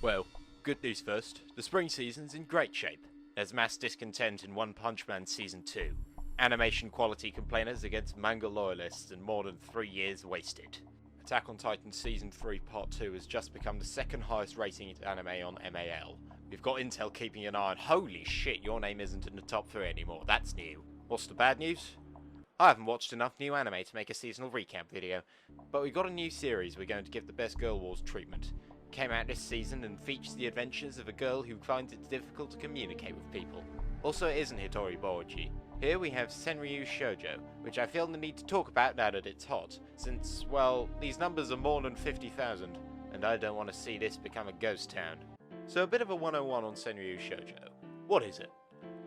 Well, good news first. The spring season's in great shape. There's mass discontent in One Punch Man Season 2. Animation quality complainers against manga loyalists and more than 3 years wasted. Attack on Titan Season 3 Part 2 has just become the second highest rating anime on MAL. We've got Intel keeping an eye on. Holy shit, your name isn't in the top 3 anymore. That's new. What's the bad news? I haven't watched enough new anime to make a seasonal recap video, but we've got a new series we're going to give the Best Girl Wars treatment. It came out this season and features the adventures of a girl who finds it difficult to communicate with people. Also, it isn't Hitori Boji. Here we have Senryuu Shoujo, which I feel the need to talk about now that it's hot, since, well, these numbers are more than 50,000, and I don't want to see this become a ghost town. So a bit of a 101 on Senryuu Shoujo. What is it?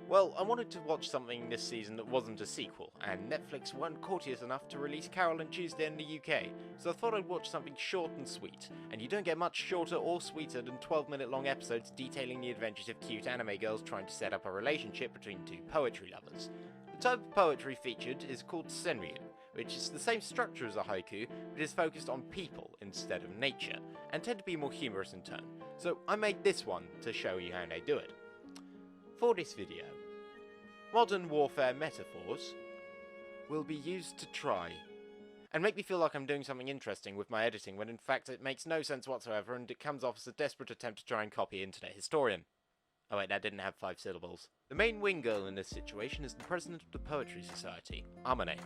Well, I wanted to watch something this season that wasn't a sequel, and Netflix weren't courteous enough to release Carol and Tuesday in the UK, so I thought I'd watch something short and sweet, and you don't get much shorter or sweeter than 12-minute long episodes detailing the adventures of cute anime girls trying to set up a relationship between two poetry lovers. The type of poetry featured is called Senryuu, which is the same structure as a haiku, but is focused on people instead of nature, and tend to be more humorous in tone, so I made this one to show you how they do it. For this video, modern warfare metaphors will be used to try and make me feel like I'm doing something interesting with my editing when in fact it makes no sense whatsoever and it comes off as a desperate attempt to try and copy Internet Historian. Oh wait, that didn't have 5 syllables. The main wing girl in this situation is the president of the Poetry Society, Amane.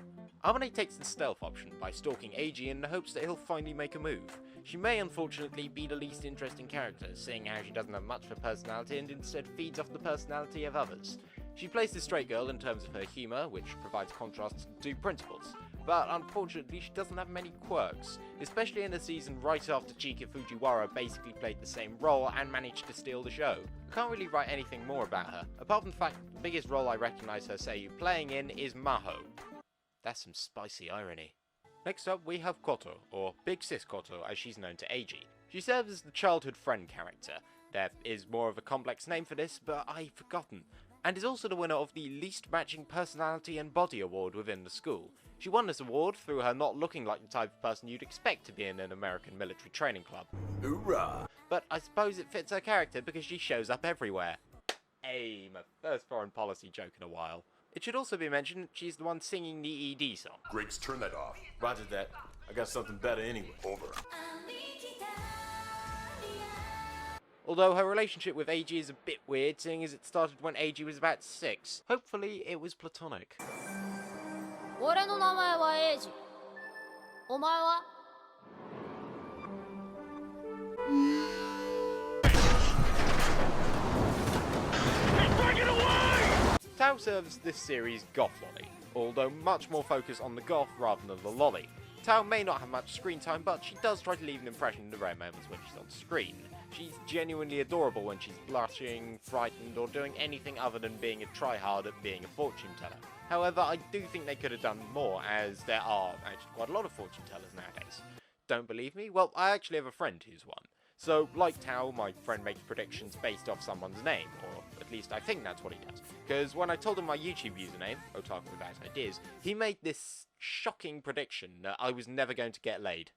Amane takes the stealth option by stalking Eiji in the hopes that he'll finally make a move. She may unfortunately be the least interesting character, seeing how she doesn't have much of a personality and instead feeds off the personality of others. She plays the straight girl in terms of her humour, which provides contrasts to principles, but unfortunately she doesn't have many quirks, especially in a season right after Chika Fujiwara basically played the same role and managed to steal the show. I can't really write anything more about her, apart from the fact that the biggest role I recognise her Seiyu playing in is Maho. That's some spicy irony. Next up we have Koto, or Big Sis Koto as she's known to Eiji. She serves as the childhood friend character. There is more of a complex name for this, but I've forgotten, and is also the winner of the Least Matching Personality and Body Award within the school. She won this award through her not looking like the type of person you'd expect to be in an American military training club. Hoorah! But I suppose it fits her character because she shows up everywhere. Hey, my first foreign policy joke in a while. It should also be mentioned she's the one singing the ED song. Griggs, turn that off. Roger that. I got something better anyway. Over. Although her relationship with Eiji is a bit weird, seeing as it started when Eiji was about 6. Hopefully it was platonic. 俺の名前はエイジ。お前は? Tao serves this series goth lolly, although much more focus on the goth rather than the lolly. Tao may not have much screen time, but she does try to leave an impression in the rare moments when she's on screen. She's genuinely adorable when she's blushing, frightened, or doing anything other than being a try-hard at being a fortune teller. However, I do think they could have done more, as there are actually quite a lot of fortune tellers nowadays. Don't believe me? Well, I actually have a friend who's one. So, like Tao, my friend makes predictions based off someone's name, or at least I think that's what he does. Because when I told him my YouTube username, Otaku Without Ideas, he made this shocking prediction that I was never going to get laid.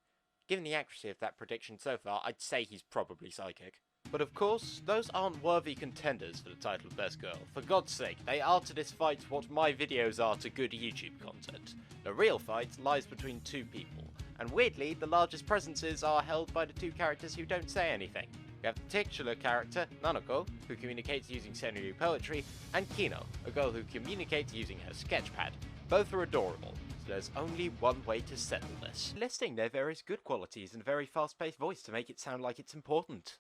Given the accuracy of that prediction so far, I'd say he's probably psychic. But of course, those aren't worthy contenders for the title of Best Girl. For God's sake, they are to this fight what my videos are to good YouTube content. The real fight lies between two people, and weirdly, the largest presences are held by the two characters who don't say anything. We have the titular character, Nanako, who communicates using Senryuu poetry, and Kino, a girl who communicates using her sketchpad. Both are adorable. There's only one way to settle this. Listing their various good qualities in a very fast-paced voice to make it sound like it's important.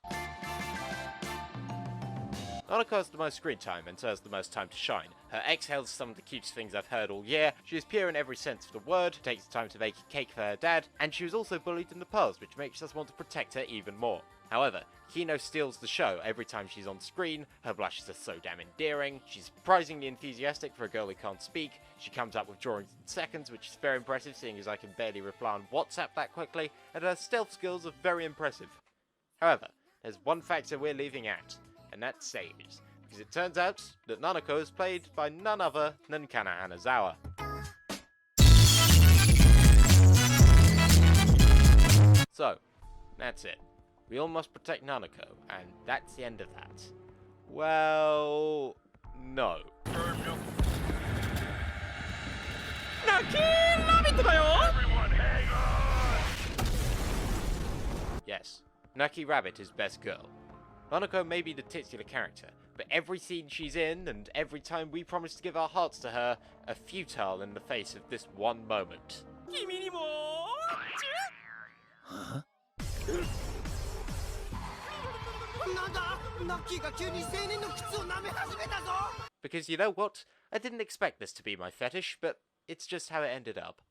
Nanako has the most screen time and so has the most time to shine. Her exhales are some of the cutest things I've heard all year. She is pure in every sense of the word, takes the time to bake a cake for her dad, and she was also bullied in the past, which makes us want to protect her even more. However, Kino steals the show every time she's on screen, her blushes are so damn endearing, she's surprisingly enthusiastic for a girl who can't speak, she comes up with drawings in seconds, which is very impressive seeing as I can barely reply on WhatsApp that quickly, and her stealth skills are very impressive. However, there's one factor we're leaving out, and that's saves, because it turns out that Nanako is played by none other than Kana Hanazawa. So, that's it. We all must protect Nanako, and that's the end of that. Well, no. Yes, Naki Rabbit is best girl. Nanako may be the titular character, but every scene she's in and every time we promise to give our hearts to her are futile in the face of this one moment. Huh? Because you know what? I didn't expect this to be my fetish, but it's just how it ended up.